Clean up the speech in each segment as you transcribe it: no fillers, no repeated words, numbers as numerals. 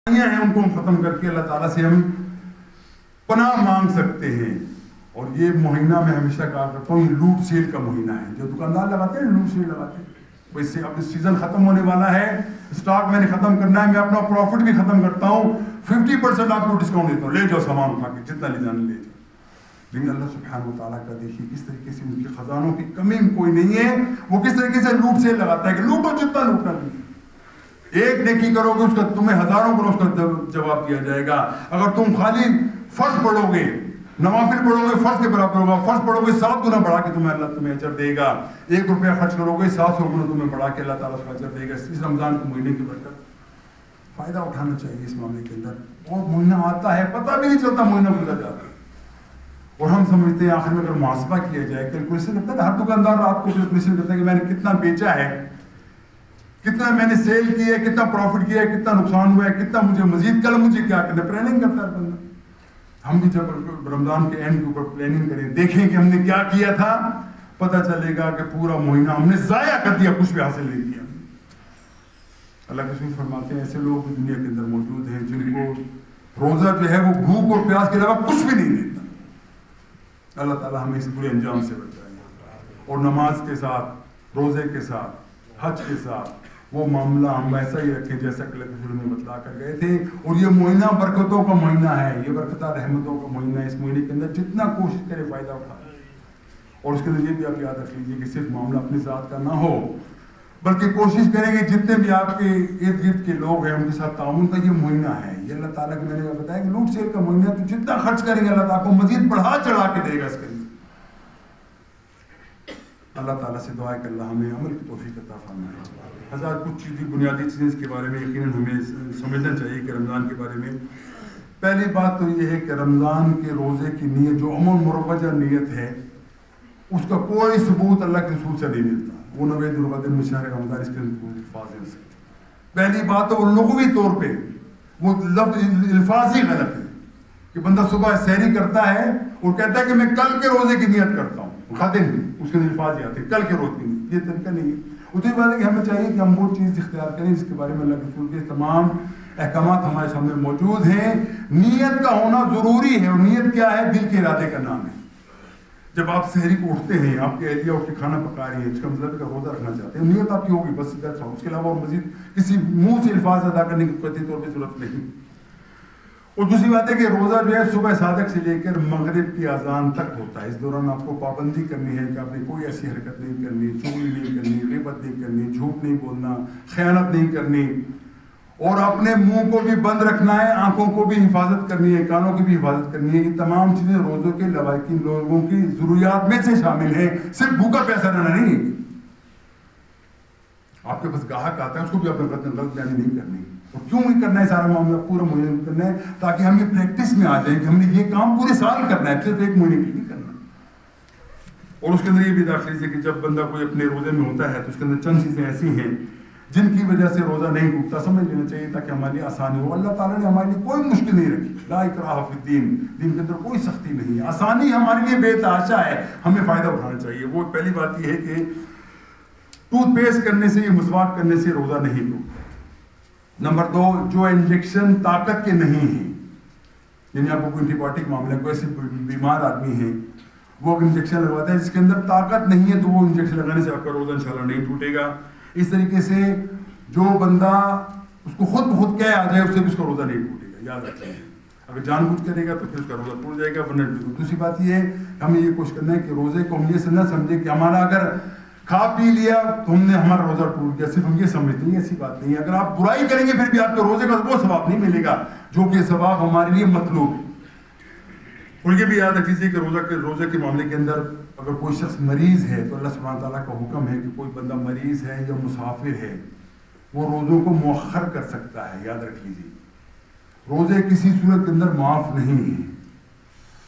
ہیں ان کو ہم ختم کر کے اللہ تعالیٰ سے ہم پناہ مانگ سکتے ہیں. اور یہ مہینہ میں ہمیشہ کہا کرتا ہوں یہ لوٹ سیل کا مہینہ ہے. جو دکاندار لگاتے ہیں لوٹ سیل لگاتے ہیں. ویسے اب سیزن ختم ہونے والا ہے, اسٹاک میں نے ختم کرنا ہے, میں اپنا پروفٹ بھی ختم کرتا ہوں, 50% آپ کو ڈسکاؤنٹ دیتا ہوں, لے جاؤ سامان اٹھا کے جتنا لے جانا لے جاؤ. لیکن اللہ سبحانہ و تعالیٰ کا دیکھیے کس طریقے سے ان کے خزانوں کی کمی کوئی نہیں ہے. وہ کس طریقے سے لوٹ سیل لگاتا ہے کہ لوٹو جتنا لوٹنا نہیں. ایک نیکی کرو گے اس کا تمہیں ہزاروں کرو اس کا جواب دیا جائے گا. اگر تم خالی فرض پڑھو گے, نوافل پڑھو گے, فرض کے برابر ہوگا. فرض پڑھو گے 7 گنا بڑھا کے اللہ تمہیں اجر دے گا. 1 روپیہ خرچ کرو گے 700 گنا تمہیں بڑھا کے اللہ تعالیٰ اس کا اجر دے گا. اس رمضان کے مہینے کی برکت فائدہ اٹھانا چاہیے اس معاملے کے اندر. اور مہینہ آتا ہے پتہ بھی نہیں چلتا, مہینہ گزر جاتا ہے. اور ہم سمجھتے ہیں آخر میں اگر محاسبہ کیا جائے, کیلکولیشن کرتا ہے, ہر دکاندار رات کو کیلکولیشن کرتا ہے کہ میں نے کتنا بیچا ہے, کتنا میں نے سیل کی ہے, کتنا پروفٹ کیا ہے, کتنا نقصان ہوا ہے, کتنا مجھے مزید کل مجھے کیا کرنا ہے. پلاننگ کرتا ہے بندہ. ہم بھی جب رمضان کے اینڈ کے اوپر پلاننگ کریں, دیکھیں کہ ہم نے کیا کیا تھا, پتہ چلے گا کہ پورا مہینہ ہم نے ضائع کر دیا, کچھ بھی حاصل نہیں کیا. اللہ کے رسول فرماتے ہیں ایسے لوگ دنیا کے اندر موجود ہیں جن کو روزہ جو ہے وہ بھوک اور پیاس کے علاوہ کچھ بھی نہیں دیتا. اللہ تعالیٰ ہمیں اس برے انجام سے بچائے. اور نماز کے ساتھ, روزے کے ساتھ, حج کے ساتھ وہ معاملہ ہم ایسا ہی رکھیں جیسا کہ اللہ کے رسول نے بتلا کر گئے تھے. اور یہ مہینہ برکتوں کا مہینہ ہے, یہ برکتہ رحمتوں کا مہینہ ہے. اس مہینے کے اندر جتنا کوشش کرے فائدہ اٹھائے. اور اس کے اندر یہ بھی آپ یاد رکھ لیجیے کہ صرف معاملہ اپنی ذات کا نہ ہو, بلکہ کوشش کریں گے جتنے بھی آپ کے ارد گرد کے لوگ ہیں ان کے ساتھ تعاون کا یہ مہینہ ہے. یہ اللہ تعالیٰ کے میں نے بتایا کہ لوٹ سیل کا مہینہ ہے, تو جتنا خرچ کریں گے اللہ تعالیٰ کو مزید بڑھا چڑھا کے دے گا اس کے اندر. اللہ تعالیٰ سے دعا ہے کہ اللہ ہمیں عمل کی توفیق عطا فرمائے. حضرات کچھ چیزیں بنیادی چیزیں اس کے بارے میں یقیناً ہمیں سمجھنا چاہیے کہ رمضان کے بارے میں. پہلی بات تو یہ ہے کہ رمضان کے روزے کی نیت جو عموماً مروجہ نیت ہے اس کا کوئی ثبوت اللہ کے رسول سے نہیں ملتا. وہ نوید القدر میں شہر رمضان اس کے الفاظ سے. پہلی بات تو وہ لغوی طور پہ وہ لفظ الفاظ ہی غلط ہے کہ بندہ صبح سحری کرتا ہے اور کہتا ہے کہ میں کل کے روزے کی نیت کرتا ہوں, کھاتے نہیں, اس کے الفاظ ہی آتے ہیں کل کے روز کی نیت. یہ طریقہ نہیں ہے. اسی بات ہے کہ ہمیں چاہیے کہ ہم وہ چیز اختیار کریں جس کے بارے میں اللہ کے رسول کے تمام احکامات ہمارے سامنے موجود ہیں. نیت کا ہونا ضروری ہے. اور نیت کیا ہے؟ دل کے ارادے کا نام ہے. جب آپ سحری کو اٹھتے ہیں, آپ کی اہلیہ اٹھ کے کھانا پکا رہی ہے, اس کا مطلب کہ روزہ رکھنا چاہتے ہیں, نیت آپ کی ہوگی بس. اس کے علاوہ اور مزید کسی منہ سے الفاظ ادا کرنے کی قطعی طور پہ ضرورت نہیں. اور دوسری بات ہے کہ روزہ جو ہے صبح صادق سے لے کر مغرب کی اذان تک ہوتا ہے. اس دوران آپ کو پابندی کرنی ہے کہ آپ نے کوئی ایسی حرکت نہیں کرنی, چغلی نہیں کرنی, غیبت نہیں کرنی, جھوٹ نہیں بولنا, خیانت نہیں کرنی, اور اپنے منہ کو بھی بند رکھنا ہے, آنکھوں کو بھی حفاظت کرنی ہے, کانوں کی بھی حفاظت کرنی ہے. یہ تمام چیزیں روزوں کے لوائقین لوگوں کی ضروریات میں سے شامل ہیں. صرف بھوکا پیسہ رہنا نہیں. آپ کے پاس گاہک آتا ہے اس کو بھی اپنے غلط بیانی نہیں کرنی. اور کیوں نہیں کرنا ہے سارا معاملہ پورا مہینے کرنا ہے تاکہ ہم یہ پریکٹس میں آ جائیں کہ ہم نے یہ کام پورے سال کرنا ہے, صرف ایک مہینے کے لیے کرنا. اور اس کے اندر یہ بھی داخل ہے کہ جب بندہ کوئی اپنے روزے میں ہوتا ہے تو اس کے اندر چند چیزیں ایسی ہیں جن کی وجہ سے روزہ نہیں ٹوٹتا. سمجھ لینا چاہیے تاکہ ہمارے لیے آسانی ہو. اللہ تعالیٰ نے ہمارے لیے کوئی مشکل نہیں رکھی. لا اکراہ فی الدین, دین کے اندر کوئی سختی نہیں ہے. آسانی ہمارے لیے بے تحاشا ہے, ہمیں فائدہ اٹھانا چاہیے. وہ پہلی بات یہ ہے کہ ٹوتھ پیسٹ کرنے سے, یہ مسواک کرنے سے روزہ نہیں ٹوٹتا. نمبر 2, جو انجیکشن طاقت کے نہیں ہیں, یعنی آپ کو کوئی اینٹی بایوٹک معاملہ, کوئی ایسے بیمار آدمی ہیں وہ انجیکشن لگواتا ہے جس کے اندر طاقت نہیں ہے, تو وہ انجیکشن لگانے سے آپ کا روزہ انشاءاللہ نہیں ٹوٹے گا. اس طریقے سے جو بندہ اس کو خود کہہ آ جائے اس سے بھی اس کا روزہ نہیں ٹوٹے گا. یاد رکھیں, اگر جان بوجھ کرے گا تو پھر اس کا روزہ ٹوٹ جائے گا, ورنہ. دوسری بات یہ ہے ہمیں یہ کوشش کرنا ہے کہ روزے کو ہم یہ نہ سمجھے کہ ہمارا اگر کھا پی لیا تو ہم نے ہمارا روزہ ٹوٹ گیا, صرف ہم یہ سمجھتے ہیں. ایسی بات نہیں ہے. اگر آپ برائی کریں گے پھر بھی آپ کے روزے کا وہ ثواب نہیں ملے گا جو کہ ثواب ہمارے لیے مطلوب ہے. اور یہ بھی یاد رکھ لیجیے کہ روزے کے معاملے کے اندر اگر کوئی شخص مریض ہے تو اللہ سبحانہ تعالیٰ کا حکم ہے کہ کوئی بندہ مریض ہے یا مسافر ہے وہ روزوں کو مؤخر کر سکتا ہے. یاد رکھ لیجیے روزے کسی صورت کے اندر معاف نہیں ہیں.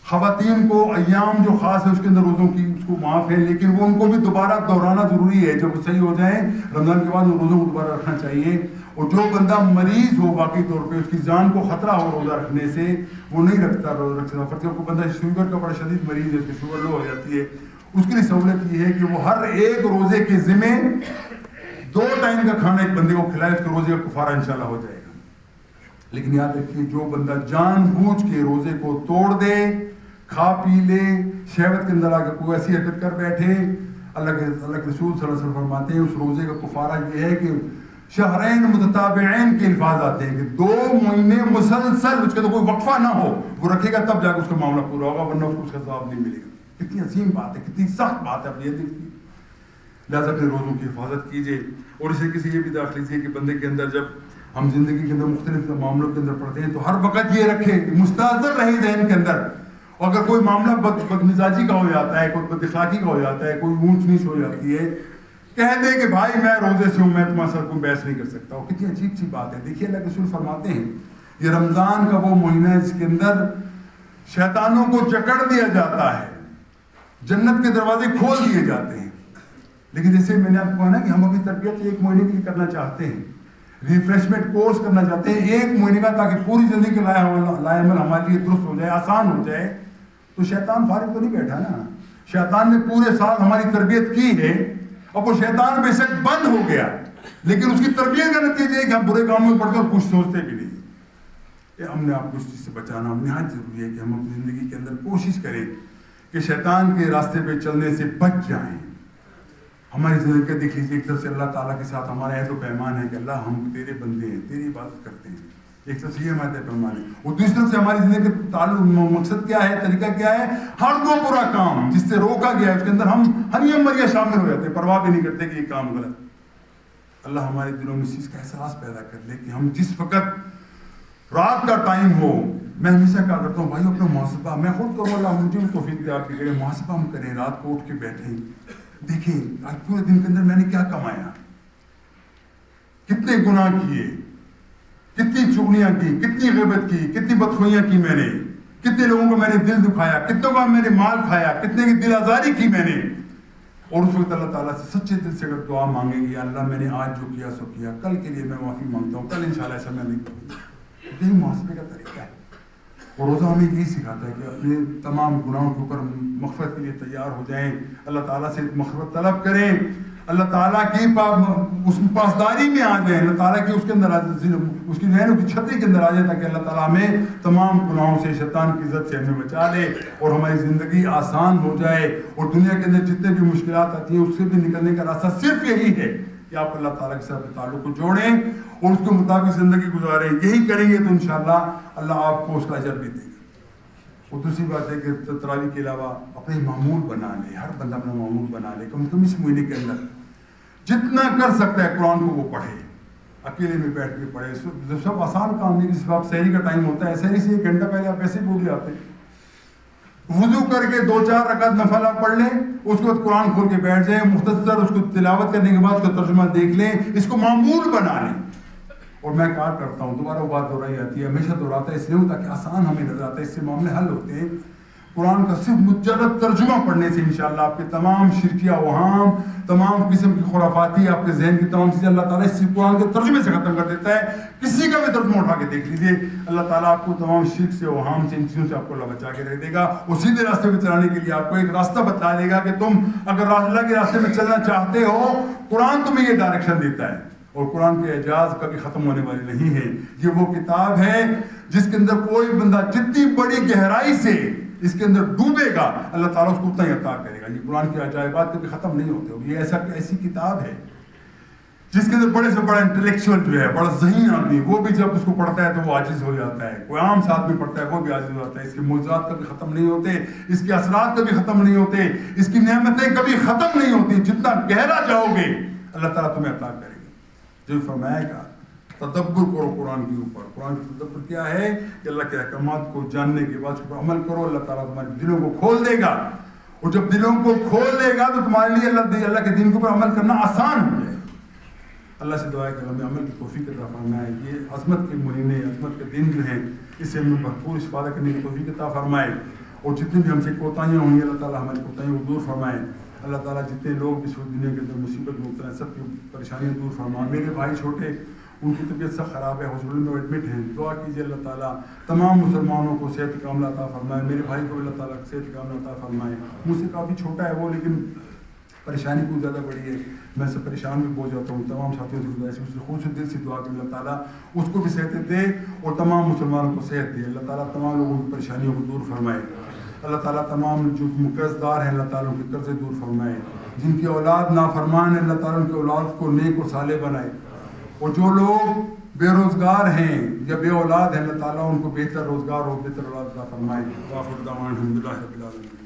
خواتین کو ایام جو خاص ہے اس کے اندر روزوں کی اس کو معاف ہے, لیکن وہ ان کو بھی دوبارہ دہرانا ضروری ہے. جب وہ صحیح ہو جائیں رمضان کے بعد روزوں کو دوبارہ رکھنا چاہیے. اور جو بندہ مریض ہو باقی طور پہ اس کی جان کو خطرہ ہو روزہ رکھنے سے وہ نہیں رکھتا روزہ رکھ سکتا. فرض کوئی بندہ شوگر کا بڑا شدید مریض ہے, اس کی شوگر لو ہو جاتی ہے, اس کے لیے سہولت یہ ہے کہ وہ ہر ایک روزے کے ذمہ 2 ٹائم کا کھانا ایک بندے کو کھلائے, اس کے روزے کا کفارہ انشاءاللہ ہو جائے گا. لیکن یاد رکھیے جو بندہ جان بوجھ کے روزے کو توڑ دے, کھا پی لے, شہوت کے اندر آ کے کوئی ایسی حرکت کر بیٹھے, اللہ کے رسول صلی اللہ علیہ وسلم فرماتے ہیں اس روزے کا کفارہ یہ ہے کہ شہرین متتابعین کے الفاظ آتے ہیں کہ 2 مہینے مسلسل اس کے تو کوئی وقفہ نہ ہو, وہ رکھے گا تب جا کے اس کا معاملہ پورا ہوگا, ورنہ اس کو اس کا ثواب نہیں ملے گا. کتنی عظیم بات ہے, کتنی سخت بات ہے اپنی یہ دیکھیے. لہٰذا اپنے روزوں کی حفاظت کیجیے. اور اسے کسی یہ بھی داخل لیجیے کہ بندے کے اندر جب ہم زندگی کے اندر مختلف معاملوں کے اندر پڑھتے ہیں تو ہر وقت یہ رکھے مستحضر رہے ذہن کے اندر, اگر کوئی معاملہ بدمزاجی کا ہو جاتا ہے, کوئی بد اخلاقی کا ہو جاتا ہے, کوئی اونچ نیچ ہو جاتی ہے, کہہ دے کہ بھائی میں روزے سے ہوں, میں تمہارے ساتھ کوئی بحث نہیں کر سکتا. اور کتنی عجیب سی بات ہے. دیکھیے اللہ کے رسول فرماتے ہیں یہ رمضان کا وہ مہینہ ہے جس کے اندر شیطانوں کو جکڑ دیا جاتا ہے, جنت کے دروازے کھول دیے جاتے ہیں. لیکن جیسے میں نے آپ کو کہا نا کہ ہم اپنی تربیت 1 مہینے کے لیے کرنا چاہتے ہیں, ریفریشمنٹ کورس کرنا چاہتے ہیں 1 مہینے کا, تاکہ پوری زندگی کا لائحہ ہمارے لیے درست ہو جائے, آسان ہو جائے. تو شیطان فارغ تو نہیں بیٹھا نا, شیطان نے پورے سال ہماری تربیت کی ہے. اب وہ شیطان بے شک بند ہو گیا, لیکن اس کی تربیت کا نتیجہ ہے کہ ہم برے کاموں میں پڑھ کر کچھ سوچتے بھی نہیں. ہم نے آپ کو اس چیز سے بچانا نہایت ضروری ہے کہ ہم اپنی زندگی کے اندر کوشش کریں کہ شیطان کے راستے پہ چلنے سے بچ جائیں. ہماری زندگی کا دیکھ لیجیے, ایک طرف سے اللہ تعالیٰ کے ساتھ ہمارا عہد و پیمان ہے کہ اللہ ہم تیرے بندے ہیں, تیری عبادت کرتے ہیں, ایک طرف سے یہ ہمارا پیمان ہے. اور دوسری طرف سے ہماری زندگی کا تعلق مقصد کیا ہے, طریقہ کیا ہے, ہر وہ برا کام جس سے روکا گیا ہے اس کے اندر ہم ہنیم مریا شامل ہو جاتے ہیں, پرواہ بھی نہیں کرتے کہ یہ کام غلط. اللہ ہمارے دلوں میں اس چیز کا احساس پیدا کر لے کہ ہم جس وقت رات کا ٹائم ہو, میں ہمیشہ کہا کرتا ہوں بھائی اپنا محاسبہ, میں خود کروں, اللہ مجھے بھی توفیق دے آپ کی, محاسبہ ہم کریں, رات کو اٹھ کے بیٹھیں, دیکھیں آج پورے دن کے اندر میں نے کیا کمایا, کتنے گناہ کیے, کتنی چغلیاں کی, کتنی غیبت کی, کتنی بدخوئیاں کی میں نے, کتنے لوگوں کو میں نے دل دکھایا, کتنوں کا میں نے مال کھایا, کتنے کی دل آزاری کی میں نے. اور اس وقت اللہ تعالیٰ سے سچے دل سے اگر دعا مانگیں گے, اللہ میں نے آج جو کیا سو کیا, کل کے لیے میں معافی مانگتا ہوں, کل انشاءاللہ ایسا میں نہیں کروں. یہی محاسبے کا طریقہ ہے. اور روزہ ہمیں یہی سکھاتا ہے کہ اپنے تمام گناہوں کے اوپر مغفرت کے لیے تیار ہو جائیں, اللہ تعالیٰ سے مغفرت طلب کریں, اللہ تعالیٰ کی اس پاسداری میں آ جائیں, اللہ تعالیٰ کی اس کے اندر اس کی رہنوں کی چھتری کے اندر آ جائیں, تاکہ اللہ تعالیٰ ہمیں تمام گناہوں سے, شیطان کی عزت سے ہمیں بچا لے اور ہماری زندگی آسان ہو جائے. اور دنیا کے اندر جتنے بھی مشکلات آتی ہیں اس سے بھی نکلنے کا راستہ صرف یہی ہے کہ آپ اللہ تعالیٰ کے ساتھ تعلق کو جوڑیں اور اس کے مطابق زندگی گزاریں. یہی کریں گے تو انشاءاللہ اللہ آپ کو اس کا اجر بھی دے گا. اور دوسری بات ہے کہ تراویح کے علاوہ اپنے معمول بنا لے, ہر بندہ اپنا معمول بنا لے, کم کم اس مہینے کے اندر جتنا کر سکتا ہے قرآن کو وہ پڑھے, اکیلے میں بیٹھ کے پڑھے. سب آسان کام نہیں, جس وقت سحری کا ٹائم ہوتا ہے, سحری سے 1 گھنٹہ پہلے آپ ایسے ہی بھول جاتے ہیں, وضو کر کے 2-4 رکعت نفل آپ پڑھ لیں, اس کے بعد قرآن کھول کے بیٹھ جائیں, مختصر اس کو تلاوت کرنے کے بعد اس کا ترجمہ دیکھ لیں, اس کو معمول بنا لیں. اور میں کہا کرتا ہوں, دوبارہ وہ بات دہرائی جاتی ہے, ہمیشہ دہراتا ہے اس لیے تاکہ آسان ہمیں نظر آتا ہے, اس سے معاملے حل ہوتے ہیں. قرآن کا صرف مجرد ترجمہ پڑھنے سے انشاءاللہ آپ کے تمام شرکیہ اوہام, تمام قسم کی خرافاتی, آپ کے ذہن کی تمام چیزیں اللہ تعالیٰ اس قرآن کے ترجمے سے ختم کر دیتا ہے. کسی کا بھی ترجمہ اٹھا کے دیکھ لیجیے, اللہ تعالیٰ آپ کو تمام شرک سے, اوہام سے, ان چیزوں سے آپ کو اللہ بچا کے رکھ دے گا. اور سیدھے راستے پہ چلانے کے لیے آپ کو ایک راستہ بتا دے گا کہ تم اگر اللہ کے راستے میں چلنا چاہتے ہو, قرآن تمہیں یہ ڈائریکشن دیتا ہے. اور قرآن کے اعجاز کبھی ختم ہونے والے نہیں ہیں. یہ وہ کتاب ہے جس کے اندر کوئی بندہ جتنی بڑی گہرائی سے اس کے اندر ڈوبے گا, اللہ تعالیٰ اس کو اتنا ہی عطا کرے گا. یہ قرآن کے عجائبات کبھی ختم نہیں ہوتے. یہ ایسی کتاب ہے جس کے اندر بڑے سے بڑا انٹلیکچوئل جو ہے, بڑا ذہین آدمی, وہ بھی جب اس کو پڑھتا ہے تو وہ عاجز ہو جاتا ہے. کوئی عام ساتھ بھی پڑھتا ہے وہ بھی عاجز ہو جاتا ہے. اس کے معجزات کبھی ختم نہیں ہوتے, اس کے اثرات کبھی ختم نہیں ہوتے, اس کی نعمتیں کبھی ختم نہیں ہوتی. جتنا گہرا جاؤ گے اللہ تعالیٰ تمہیں عطا کرے گا. جو فرمایا گا تدبر کرو قرآن کے اوپر. قرآن کی تدبر کیا ہے کہ اللہ کے احکامات کو جاننے کے بعد اس پر عمل کرو, اللہ تعالیٰ تمہارے دلوں کو کھول دے گا. اور جب دلوں کو کھول دے گا تو تمہارے لیے اللہ کے دین کے اوپر عمل کرنا آسان ہو جائے. اللہ سے دعا ہے کہ ہمیں عمل کی توفیق عطا فرمائے. یہ عظمت کے مہینے, عظمت کے دن جو ہیں, اس سے ہمیں بھرپور استفادہ کرنے کی توفیق عطا فرمائے. اور جتنی بھی ہم سے کوتاہیاں ہوئی اللہ تعالیٰ ہماری کوتاہیوں کو دور فرمائے. اللہ تعالیٰ جتنے لوگ اس دنیا کے اندر مصیبت میں مبتلا ہیں سب کی پریشانیاں دور فرمائے. میرے بھائی چھوٹے, ان کی طبیعت سخت خراب ہے, ہاسپٹل میں ایڈمٹ ہیں, دعا کیجیے اللہ تعالیٰ تمام مسلمانوں کو صحت کاملہ عطا فرمائے. میرے بھائی کو اللہ تعالیٰ صحت کاملہ عطا فرمائے. مجھ سے کافی چھوٹا ہے وہ, لیکن پریشانی بہت زیادہ بڑی ہے، میں سے پریشان بھی بہت جاتا ہوں. تمام ساتھیوں سے گزارش ہے خود سے دل سے دعا کہ اللہ تعالیٰ اس کو بھی صحت دے اور تمام مسلمانوں کو صحت دے. اللہ تعالیٰ تمام لوگوں کی پریشانیوں کو دور فرمائے. اللہ تعالیٰ تمام جو قرض دار ہیں اللہ تعالیٰ ان کے قرضے دور فرمائے. جن کی اولاد نافرمان ہے اللہ تعالیٰ ان کی اولاد کو نیک اور صالح بنائے. اور جو لوگ بے روزگار ہیں یا بے اولاد ہیں اللہ تعالیٰ ان کو بہتر روزگار اور بہتر اولاد عطا فرمائے. وآخر دعوانا الحمد للہ رب العالمین.